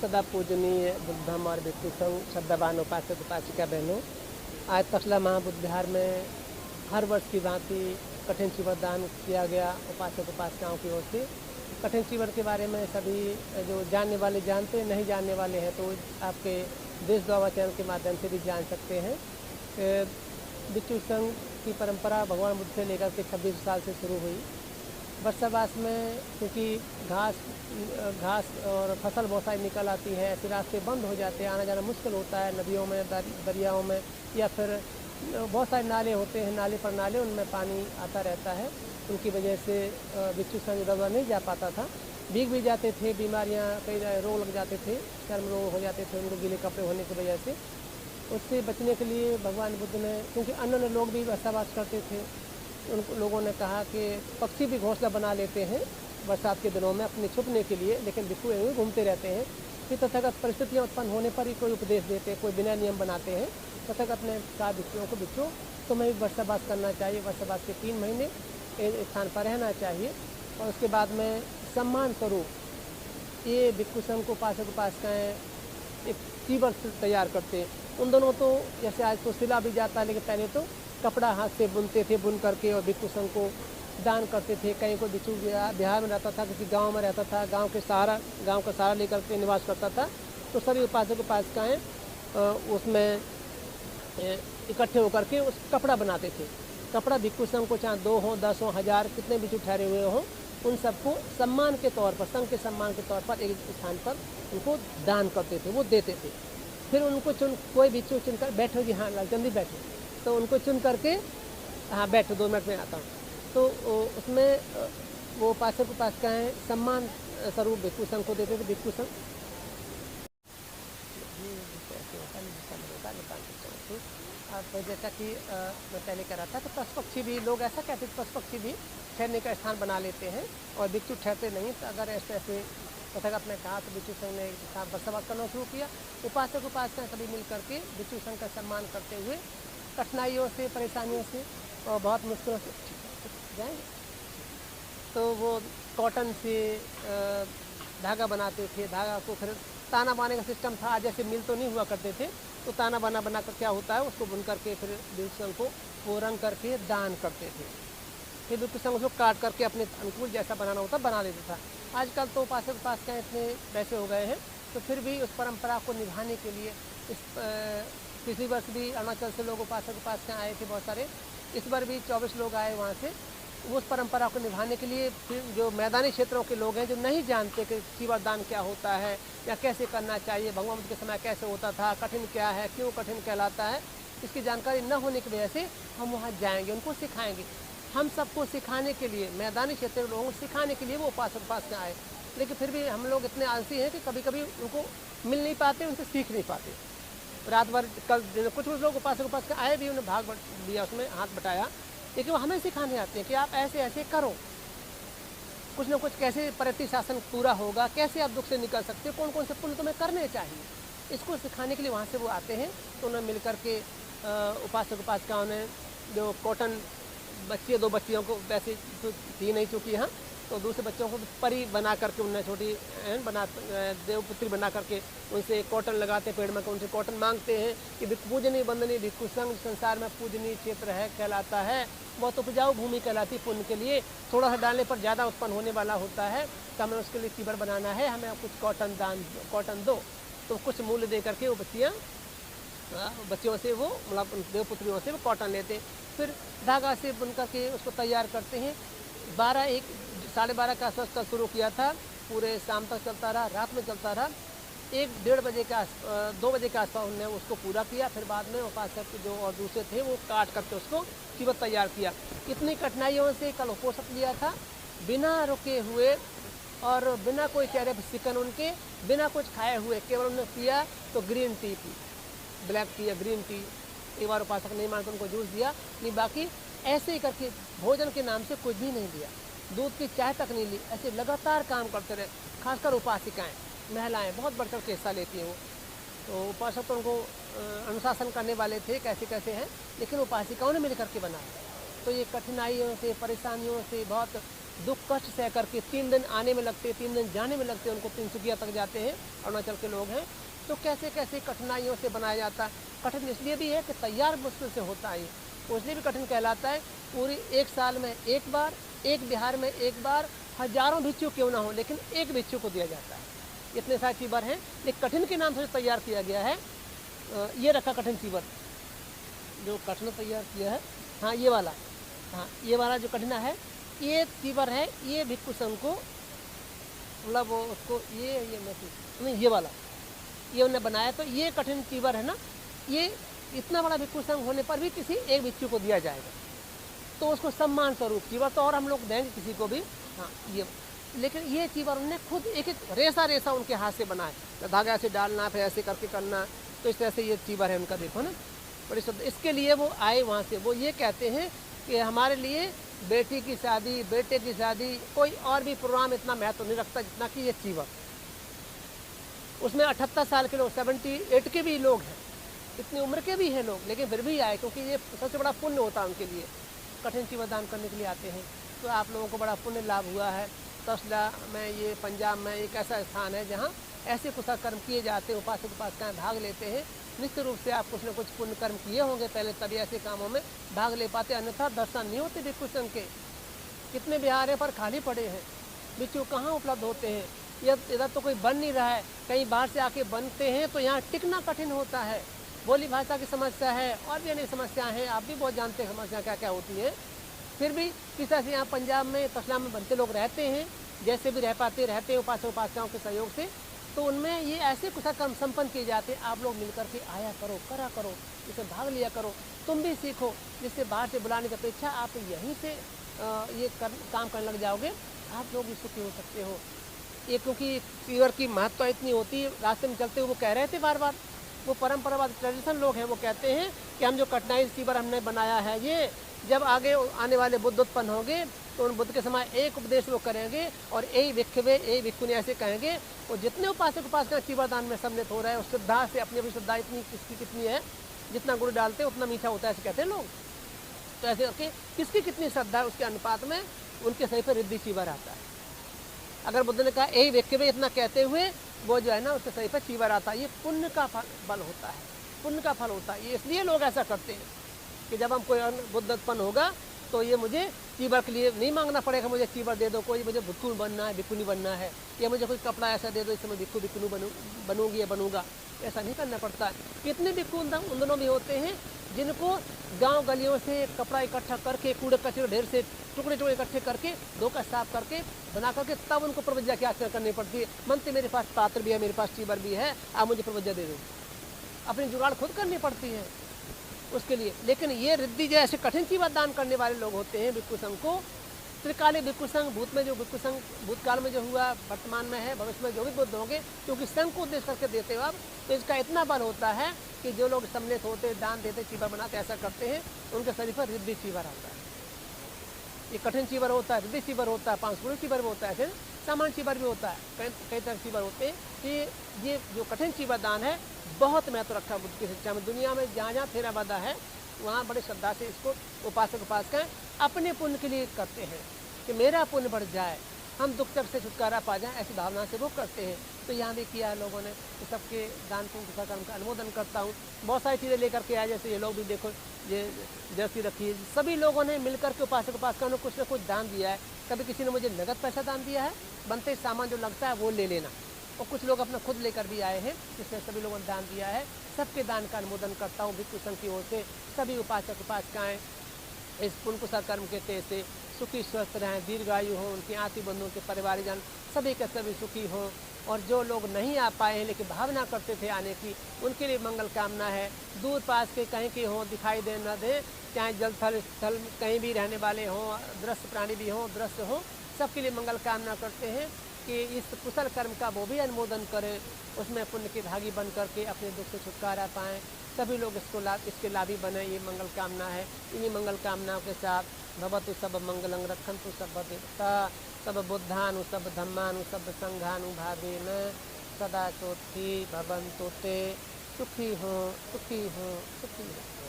सदा पूजनीय बुद्धम और भिक्षु संघ श्रद्धावान उपासक उपासिका बहनों, आज तक्षशिला महाबुद्ध विहार में हर वर्ष की भांति कठिन चीवर दान किया गया उपासक उपासिकाओं की ओर से। कठिन चीवर के बारे में सभी जो जानने वाले जानते हैं, नहीं जानने वाले हैं तो आपके देश द्वारा चैनल के माध्यम से भी जान सकते हैं। भिक्षु संघ की परंपरा भगवान बुद्ध से लेकर के 26 साल से शुरू हुई। वर्षावास में क्योंकि घास और फसल बहुत सारी निकल आती है, ऐसे रास्ते बंद हो जाते हैं, आना जाना मुश्किल होता है नदियों में, दरियाओं में, या फिर बहुत सारे नाले होते हैं, नाले पर नाले, उनमें पानी आता रहता है। उनकी वजह से भिक्षु संघ इधर नहीं जा पाता था, भीग भी जाते थे, बीमारियां, कई रोग लग जाते थे, चर्म रोग हो जाते थे उनको गीले कपड़े होने की वजह से। उससे बचने के लिए भगवान बुद्ध ने, क्योंकि अन्य लोग भी वर्षावास करते थे, उन लोगों ने कहा कि पक्षी भी घोंसला बना लेते हैं बरसात के दिनों में अपने छुपने के लिए, लेकिन भिक्षु यूँ घूमते रहते हैं। फिर तथागत परिस्थितियाँ उत्पन्न होने पर ही कोई उपदेश देते, कोई बिना नियम बनाते हैं। तथागत ने कहा भिक्षुओं को, भिक्षु तुम्हें भी वर्षावास करना चाहिए, वर्षावास के 3 महीने एक स्थान पर रहना चाहिए, और उसके बाद में सम्मान स्वरूप ये भिक्षु संघ को उपासक उपासिकाएँ एक चीवर तैयार करते हैं। उन दोनों तो जैसे आज तो सिला भी जाता है, लेकिन पहले तो कपड़ा हाथ से बुनते थे, बुन करके और भिक्षु संघ को दान करते थे। कहीं कोई भिक्षु बिहार में रहता था, किसी गांव में रहता था, गांव का सहारा लेकर के निवास करता था, तो सभी उपासक उपासिकाएँ उसमें इकट्ठे होकर के उस कपड़ा बनाते थे। कपड़ा भिक्षु संघ को चाहे 2 हो, 10 हो, 1000 कितने भिक्षु ठहरे हुए हों, उन सबको सम्मान के तौर पर, संघ के सम्मान के तौर पर एक स्थान पर उनको दान करते थे, वो देते थे। फिर उनको कोई भिक्षु चुनकर, बैठो जी, हाँ जल्दी बैठो, तो उनको चुन करके, हाँ बैठो 2 मिनट में आता हूँ, तो उसमें वो उपासक उपासिकाएँ सम्मान स्वरूप भिक्षु संघ को देते थे। भिक्षु संघ अब जैसा कि मैं पहले कह रहा था, तो पशु पक्षी भी, लोग ऐसा कहते थे, पशु पक्षी भी ठहरने का स्थान बना लेते हैं और भिक्षु ठहरते नहीं। तो अगर ऐसे तथागत ने कहा तो भिक्षु संघ ने वर्षावास करना शुरू किया। उपासक उपासिका सभी मिल करके भिक्षु संघ का सम्मान करते हुए कठिनाइयों से, परेशानियों से और बहुत मुश्किलों से जाएंगे, तो वो कॉटन से धागा बनाते थे। धागा को फिर ताना बाने का सिस्टम था, जैसे मिल तो नहीं हुआ करते थे, तो ताना बना कर क्या होता है, उसको बुन करके फिर भिक्षु संघ को वो रंग करके दान करते थे। फिर भिक्षु संघ उसको काट करके अपने अनुकूल जैसा बनाना होता बना लेता था। आजकल तो उपासक उपासिकाएँ इतने वैसे हो गए हैं, तो फिर भी उस परंपरा को निभाने के लिए पिछली वर्ष भी अरुणाचल से लोग उपासक उपासिकाएँ आए थे बहुत सारे, इस बार भी 24 लोग आए वहाँ से। उस परंपरा को निभाने के लिए फिर जो मैदानी क्षेत्रों के लोग हैं, जो नहीं जानते कि चीवर दान क्या होता है या कैसे करना चाहिए, भगवान बुद्ध के समय कैसे होता था, कठिन क्या है, क्यों कठिन कहलाता है, इसकी जानकारी न होने की वजह से हम वहाँ जाएंगे, उनको सिखाएंगे। हम सबको सिखाने के लिए, मैदानी क्षेत्र के लोगों को सिखाने के लिए वो उपासक उपासिका आए, लेकिन फिर भी हम लोग इतने आलसी हैं कि कभी कभी उनको मिल नहीं पाते, उनसे सीख नहीं पाते। रात भर कल कुछ लोग उपासक उपासिका आए भी, उन्हें भाग दिया, उसमें हाथ बटाया, लेकिन वो हमें सिखाने आते हैं कि आप ऐसे ऐसे करो, कुछ न कुछ कैसे परिति शासन पूरा होगा, कैसे आप दुख से निकल सकते हो, कौन कौन से पुण्य तुम्हें करने चाहिए, इसको सिखाने के लिए वहाँ से वो आते हैं। तो उन्होंने मिल करके उपासक उपासिकाओं ने जो कॉटन बच्चियाँ, 2 बच्चियों को वैसे तो थी नहीं चुकी यहाँ, तो दूसरे बच्चों को परी बना करके उन्हें छोटी देवपुत्री बना करके उनसे कॉटन लगाते पेड़ में, उनसे कॉटन मांगते हैं कि पूजनीय बंदनीय भिक्षु संघ संसार में पूजनीय क्षेत्र है कहलाता है, बहुत उपजाऊ भूमि कहलाती, पुण्य के लिए थोड़ा सा डालने पर ज़्यादा उत्पन्न होने वाला होता है, तो हमें उसके लिए चीवर बनाना है, हमें कुछ कॉटन दो। तो कुछ मूल्य दे करके वो बच्चियों से, वो मतलब देवपुत्रियों से वो कॉटन लेते, फिर धागा से बुन करके उसको तैयार करते हैं। 12 12:30 के आसपास कल शुरू किया था, पूरे शाम तक चलता रहा, रात में चलता रहा। 1-1:30 बजे के 2 बजे के आसपास उन्होंने उसको पूरा किया। फिर बाद में उपासक जो और दूसरे थे वो काट करके उसको चीवर तैयार किया। इतनी कठिनाइयों से कल उपोषण लिया था, बिना रुके हुए और बिना कोई चेहरे पर सिकन उनके, बिना कुछ खाए हुए, केवल उन्होंने पिया तो green tea P, black T या ग्रीन टी। एक बार उपासक नहीं मानते उनको जूस दिया, नहीं बाकी ऐसे ही करके भोजन के नाम से कुछ भी नहीं दिया, दूध की चाय तक नहीं ली। ऐसे लगातार काम करते रहे, खासकर उपासिकाएँ, महिलाएं बहुत बढ़ चढ़ के हिस्सा लेती हैं वो। तो उपासक तो उनको अनुशासन करने वाले थे कैसे कैसे हैं, लेकिन उपासिकाओं ने मिल करके बनाया। तो ये कठिनाइयों से, परेशानियों से, बहुत दुख कष्ट सह करके 3 दिन आने में लगते, 3 दिन जाने में लगते, उनको तिनसुकिया तक जाते हैं, अरुणाचल के लोग हैं। तो कैसे कैसे कठिनाइयों से बनाया जाता है। कठिन इसलिए भी है कि तैयार मुश्किल से होता है, इसलिए भी कठिन कहलाता है। पूरी 1 साल में एक बार, एक बिहार में एक बार, हजारों भिक्षु क्यों ना हो, लेकिन एक भिक्षु को दिया जाता है। इतने सारे चीवर हैं, लेकिन कठिन के नाम से तैयार किया गया है। ये रखा कठिन चीवर, जो कठिन तैयार किया है। हाँ ये वाला, हाँ ये वाला जो कठिना है, ये चीवर है। ये भिक्षु संघ को, मतलब वो उसको ये नहीं, ये वाला ये उन्होंने बनाया। तो ये कठिन चीवर है ना, ये इतना बड़ा भिक्षु संघ होने पर भी किसी एक भिक्षु को दिया जाएगा, तो उसको सम्मान स्वरूप चीवर तो और हम लोग देंगे किसी को भी। हाँ ये, लेकिन ये चीवर उन्होंने खुद एक एक रेसा रेसा उनके हाथ से बनाए, तो धागा से डालना, फिर ऐसे करके करना। तो इस तरह से ये चीवर है उनका, देखो ना बड़ी शुद्ध। इसके लिए वो आए वहाँ से, वो ये कहते हैं कि हमारे लिए बेटी की शादी, बेटे की शादी, कोई और भी प्रोग्राम इतना महत्व नहीं रखता जितना कि ये चीवर। उसमें 78 साल के लोग, 78 के भी लोग हैं, इतनी उम्र के भी हैं लोग, लेकिन फिर भी आए, क्योंकि ये सबसे बड़ा पुण्य होता है उनके लिए। कठिन चीवर दान करने के लिए आते हैं। तो आप लोगों को बड़ा पुण्य लाभ हुआ है। तसला में, ये पंजाब में एक ऐसा स्थान है जहाँ ऐसे कुशल कर्म किए जाते हैं, उपासक उपासिकाएं भाग लेते हैं। निश्चित रूप से आप कुछ न कुछ पुण्य कर्म किए होंगे पहले, तभी ऐसे कामों में भाग ले पाते, अन्यथा दर्शन नहीं होते भिक्षु संघ के। कितने बिहार है पर खाली पड़े हैं, भिक्षु कहाँ उपलब्ध होते हैं। इधर तो कोई बन नहीं रहा है, कहीं बाहर से आके बनते हैं तो यहाँ टिकना कठिन होता है। बोली भाषा की समस्या है और भी अनेक समस्याएं हैं, आप भी बहुत जानते हैं समस्या क्या क्या होती है। फिर भी किस तरह से यहाँ पंजाब में, तसला में बनते लोग रहते हैं, जैसे भी रहते हैं उपासक उपासिकाओं के सहयोग से। तो उनमें ये ऐसे कुशल कर्म संपन्न किए जाते हैं। आप लोग मिलकर के आया करो, करा करो, इसमें भाग लिया करो, तुम भी सीखो, जिससे बाहर से बुलाने की अपेक्षा आप यहीं से ये काम करने लग जाओगे, आप लोग भी सुखी हो सकते हो। ये क्योंकि चीवर की महत्ता इतनी होती है, रास्ते में चलते हुए वो कह रहे थे बार बार, वो परंपरावाद ट्रेडिशन लोग हैं, वो कहते हैं कि हम जो कठिनाई चीवर हमने बनाया है, ये जब आगे आने वाले बुद्ध उत्पन्न होंगे तो उन बुद्ध के समय एक उपदेश वो करेंगे और यही भिक्षुवे, यही भिक्षुनी ऐसे कहेंगे। और जितने उपासक उपासना चीवर दान में सम्मिलित हो रहे हैं, उस श्रद्धा से, अपनी अपनी श्रद्धा इतनी किसकी कितनी है, जितना गुड़ डालते हैं उतना मीठा होता है, ऐसे कहते हैं लोग। तो ऐसे करके किसकी कितनी श्रद्धा है उसके अनुपात में उनके सही पर रिद्धि चीवर आता है। अगर बुद्ध ने कहा यही भिक्षुवे इतना कहते हुए, वो जो है ना उसके सही पर चीवर आता है। ये पुण्य का बल होता है, पुण्य का फल होता है। ये इसलिए लोग ऐसा करते हैं कि जब हम कोई बुद्ध उत्पन्न होगा तो ये मुझे चीवर के लिए नहीं मांगना पड़ेगा, मुझे चीवर दे दो, कोई मुझे भिक्षु बनना है, भिक्षुनी बनना है, या मुझे कोई कपड़ा ऐसा दे दो इससे मैं भिक्षु भिक्षुनी बनूंगी या बनूंगा, ऐसा नहीं करना पड़ता है। कितने भिक्षु उन दिनों भी होते हैं जिनको गांव गलियों से कपड़ा इकट्ठा करके, कूड़े कचरे ढेर से टुकड़े टुकड़े इकट्ठे करके, धोकर साफ करके, बना करके, तब उनको प्रवज्ञा की आचरण करनी पड़ती है। मनते मेरे पास पात्र भी है, मेरे पास चीवर भी है, आप मुझे प्रवज्ञा दे दो। अपनी जुगाड़ खुद करनी पड़ती है उसके लिए। लेकिन ये रिद्धि जैसे कठिन चीवर दान करने वाले लोग होते हैं भिक्षु संघ को, त्रिकालीय भिक्षु संघ, भूत में जो भिक्षु संघ भूतकाल में जो हुआ, वर्तमान में है, भविष्य में जो भी बुद्ध होंगे, क्योंकि संघ को उद्देश्य करके देते हो आप, तो इसका इतना बल होता है कि जो लोग सम्मिलित होते, दान देते, चीवर बनाते, ऐसा करते हैं, उनके शरीर पर रिद्धि चीवर आता है। ये कठिन चीवर होता है, रिद्धि चीवर होता है, 5 चीवर भी होता है, फिर सामान्य चीवर भी होता है, कई तरह चीवर होते हैं। कि ये जो कठिन चीवर दान है बहुत महत्व रखा बुद्ध की शिक्षा में। दुनिया में जहाँ जहाँ थेरावादा है वहाँ बड़े श्रद्धा से इसको उपासक उपासिकाएं अपने पुण्य के लिए करते हैं कि मेरा पुण्य बढ़ जाए, हम दुख तक से छुटकारा पा जाए, ऐसी भावना से वो करते हैं। तो यहाँ भी किया है लोगों ने। तो सबके दान पुण्य कर्म का अनुमोदन करता हूँ। बहुत सारी चीज़ें लेकर के आए, जैसे ये लोग भी देखो, ये जर्सी रखी है, सभी लोगों ने मिलकर के उपासक उपासिकाओं ने कुछ न कुछ दान दिया है। कभी किसी ने मुझे नगद पैसा दान दिया है, बनते सामान जो लगता है वो ले लेना, और कुछ लोग अपना खुद लेकर भी आए हैं, जिसमें सभी लोगों ने दान दिया है। सबके दान का अनुमोदन करता हूँ भिक्षु संघ की ओर से। सभी उपासक उपासिकाएं इस पुण्य कुशल कर्म के तेज से सुखी स्वस्थ रहें, दीर्घायु हों, उनके आत्मी बंधुओं के परिवारजन सभी के सभी सुखी हों। और जो लोग नहीं आ पाए हैं लेकिन भावना करते थे आने की, उनके लिए मंगल कामना है। दूर पास के कहीं के हों, दिखाई दे न दे, चाहे जल थल स्थल कहीं भी रहने वाले हों, दृश्य प्राणी भी हों, दृश्य हों, सबके लिए मंगल कामना करते हैं कि इस कुशल कर्म का वो भी अनुमोदन करें, उसमें पुण्य के भागी बन करके अपने दुख से छुटकारा पाएँ। सभी लोग इसके लाभी बने, ये मंगल कामना है। इन्हीं मंगल कामनाओं के साथ भवतु सब मंगलं रक्षन्तु सब देवता सब बुद्धानु सब धम्मानु सब संघानुभावेन सदा चोत्थी भवन्तु ते। सुखी हो, सुखी हो, सुखी हो।